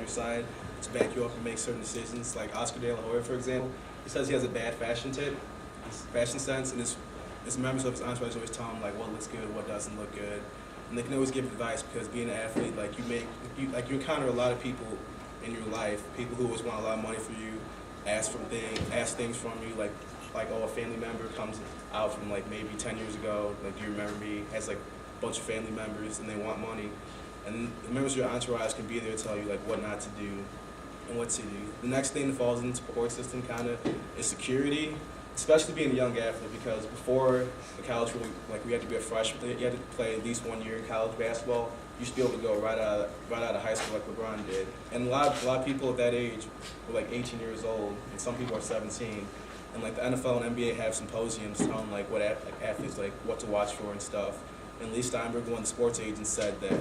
your side to back you up and make certain decisions. Like Oscar De La Hoya, for example, he says he has a bad fashion sense, and his members of his entourage always tell him like what looks good, what doesn't look good, and they can always give advice because being an athlete, like you encounter a lot of people in your life, people who always want a lot of money for you, ask things from you, like oh, a family member comes out from like maybe 10 years ago, like do you remember me, has like a bunch of family members and they want money, and the members of your entourage can be there to tell you like what not to do and what to do. The next thing that falls into the support system kind of is security, especially being a young athlete, because before the college rule, like we had to be a freshman, you had to play at least 1 year in college basketball. You used to be able to go right out of high school like LeBron did. And a lot of people at that age were like 18 years old, and some people are 17. And like the NFL and NBA have symposiums telling like what athletes like what to watch for and stuff. And Lee Steinberg, one of the sports agents, said that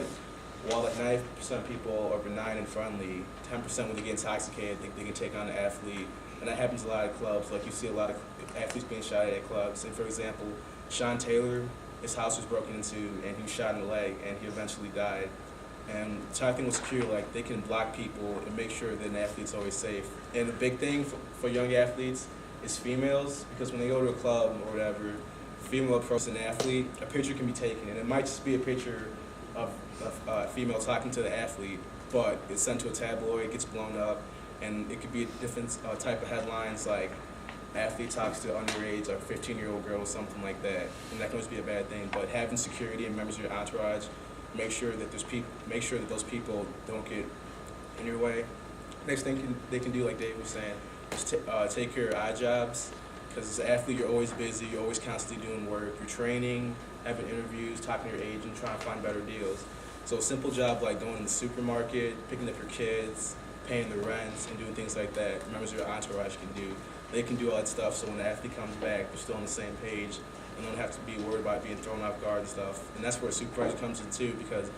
while like 90% of people are benign and friendly, 10% when they get intoxicated think they can take on an athlete. And that happens a lot at clubs. Like you see a lot of athletes being shot at clubs. And for example, Sean Taylor, his house was broken into and he was shot in the leg and he eventually died. And the entire thing with security, like they can block people and make sure that an athlete's always safe. And the big thing for young athletes is females, because when they go to a club or whatever, female approaches an athlete, a picture can be taken. And it might just be a picture of a female talking to the athlete, but it's sent to a tabloid, it gets blown up, and it could be a different type of headlines like athlete talks to underage or 15-year-old girl or something like that, and that can always be a bad thing. But having security and members of your entourage, make sure that those people don't get in your way. Next thing they can do, like Dave was saying, is take care of odd jobs, because as an athlete you're always busy, you're always constantly doing work, you're training, having interviews, talking to your agent, trying to find better deals. So a simple job like going to the supermarket, picking up your kids, paying the rents, and doing things like that, members of your entourage can do. They can do all that stuff, so when the athlete comes back, they're still on the same page and don't have to be worried about being thrown off guard and stuff. And that's where a supervisor comes in too, because